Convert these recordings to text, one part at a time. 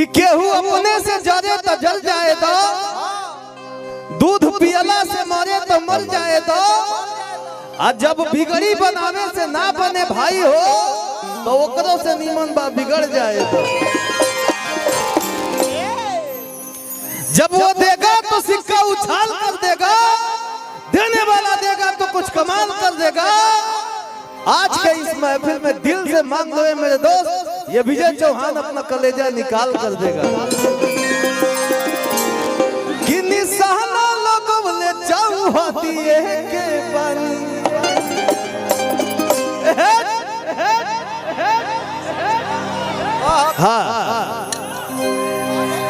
कि केहू अपने से जरे तो जल जाए तो, दूध पियला से मरे तो मर जाए तो, और जब बिगड़ी बनावे से ना बने भाई हो तो ओकरों से नीमन बा बिगड़ जाए तो। जब वो देगा तो सिक्का उछाल कर देगा, देने वाला देगा तो कुछ कमाल कर देगा। आज के इस महफिल में दिल से मांग लो मेरे दोस्त, ये विजय चौहान अपना कलेजा निकाल कर देगा। कि निशाना लगवले चौहाती के पानी, हाँ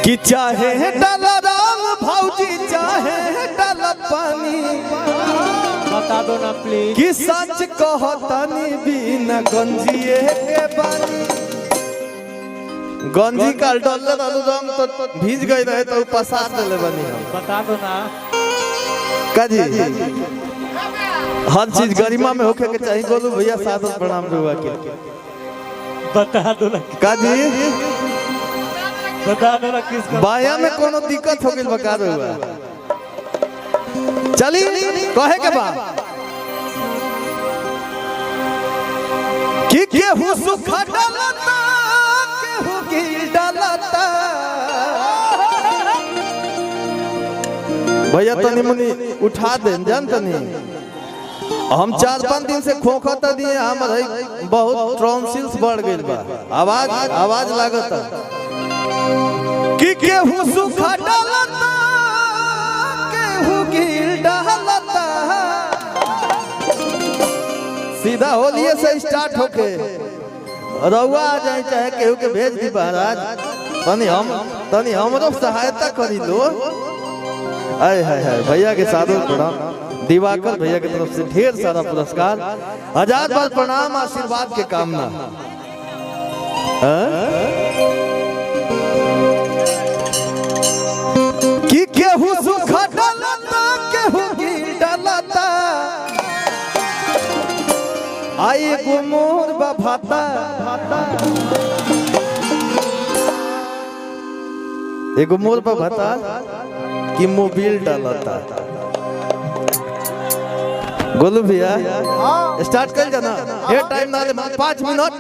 कि चाहे डाला राम भौजी चाहे डाला पानी, बता दो ना प्लीज कि सच कहतनी बिना गंजिए के बानी। गंजी का डॉलर आलू रंग तो भीज गई रहे तो पसार देले बनी। बता दो ना काजी हर चीज गरिमा में होके के चाहिए। गोलू भैया सादर प्रणाम रुआ के बता दो ना काजी, बता दो ना किसका बाया में कोनो दिक्कत हो गई बका रुआ। चली कहे के बा कि केहू सुखा डालता केहू गिल डालता। भैया तनी मुनी उठा दे जान तनी, हम 4-5 दिन से खोखता दिए, हमर बहुत ट्रॉन्सिल्स बढ़ गइल बा, आवाज लागता। कि केहू सुखा डालता केहू गिल डालता। सीधा होलिये से स्टार्ट होके रउआ आ जाए चाहे केहू के भेज दी महाराज, तनी हमरो सहायता करी लो। आय हाय हाय भैया के सादर प्रणाम, दिवाकर भैया की तरफ से ढेर सारा पुरस्कार, 1000 बार प्रणाम, आशीर्वाद के कामना। कि केहू सुखा डालता केहू गिल डालता। आई गो मोर बाभाता, एगो मोर बाभाता कि मोबिल डालता। गोलू भैया स्टार्ट कर जाना, ढेर टाइम ना ले, 5 मिनट।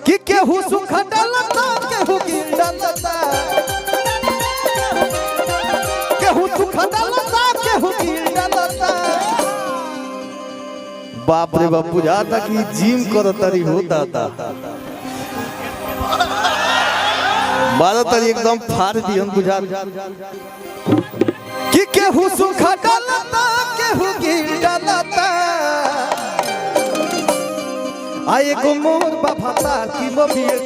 कि केहू सुखा डालता केहू गिल डालता, केहू सुखा डालता केहू गिल डालता। बाप रे बाप, बुझाता कि जिम करो तरी होता था। 12 तरी एकदम फाड़ दी हम बुझा। कि केहू सुखा डालता केहू गिल डालता। आए गो मोर बाभाता कि मोबिल।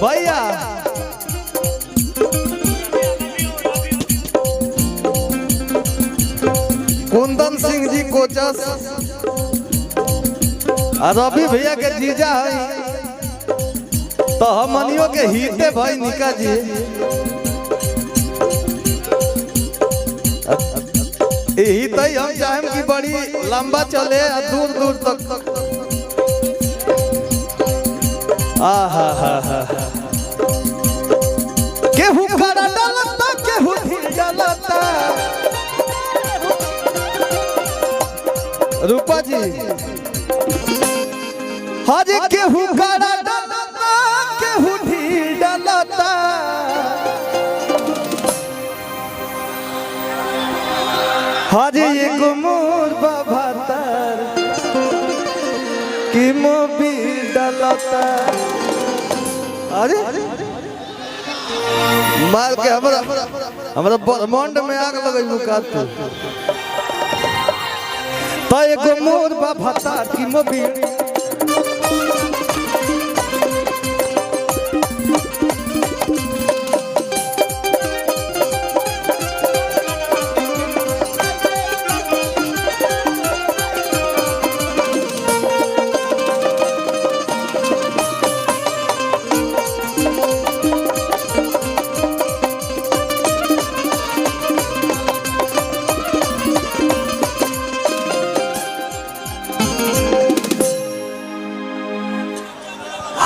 भैया कुंदन सिंह जी कोचस और रवि भैया के जीजा है तो हमनियों के हिते भाई निका जी। यही तो हम चाहें कि बड़ी लंबा चले दूर दूर तक। केहू कड़ा डालता केहू ढील डालता। रूपा जी हरे केहू कड़ा डालता केहू ढील डालता। हरे एगो मोर बाभातर कि मोबिल डालता। अरे मार के हमरा ब्रह्मांड में आग लगे मुकात तो एगो मोर बाभाता कि मोबिल।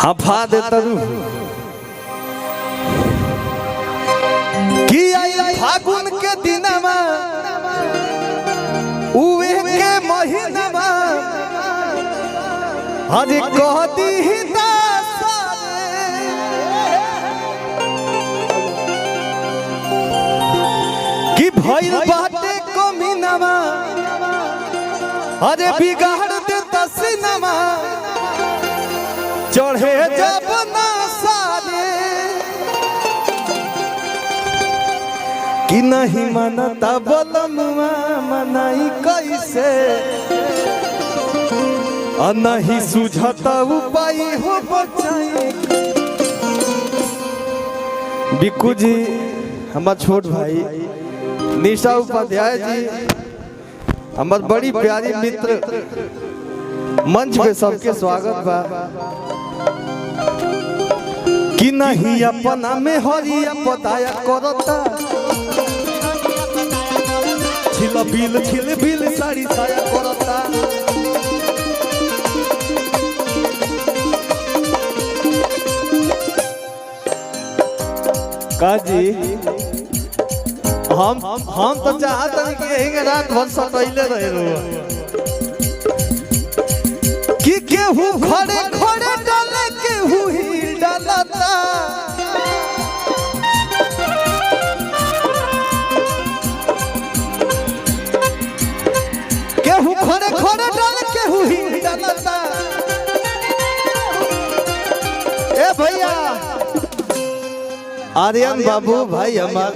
हफा दे तरु कि आई फागुन के दिनमा उवे के महीनमा हजे कहती ही कि भइल बाटे कमीनमा हजे बिगाड़ दे तसीनमा चढ़े जब ना सारे कि नहीं मनता बोलनुआ मनाई कैसे और नहीं सुझता उपाय हो बचाए। बिक्कू जी हमार छोट भाई निशा उपाध्याय जी हमार बड़ी प्यारी मित्र मंच पे सबके स्वागत बा कि नहीं अपना में हरिया पताया करता छिल बिल साड़ी साया करता काजी हम तो चाहते हैं कि यही रात भर सटैले रहे कि केहू खड़े खड़े डाले केहू ही डालता केहू खड़े खड़े डाले केहू ही डालता। ए भैया आर्यन बाबू भाई हमार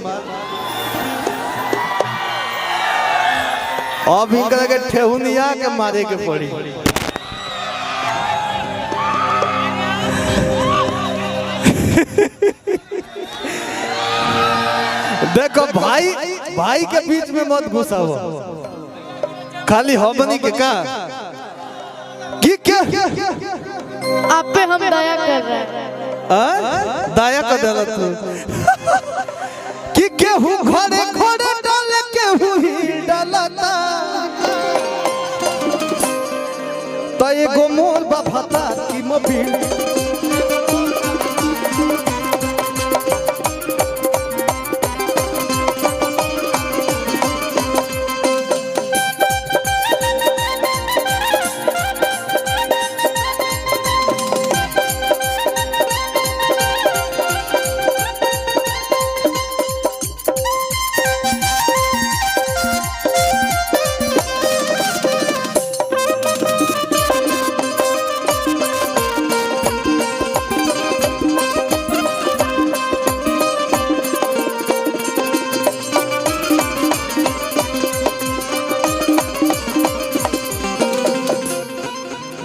अब इनका के ठेहुनिया के मारे के पड़ी। देखो भाई भाई के बीच में मत घुसा हो खाली हमनी के का कि क्या आप पे हम दया कर रहे हैं। दया कर देला तू कि केहू घरे घरे डाले केहू ही डालता तो एगो मोर बाफता की मोबिल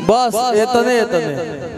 बस इतने इतने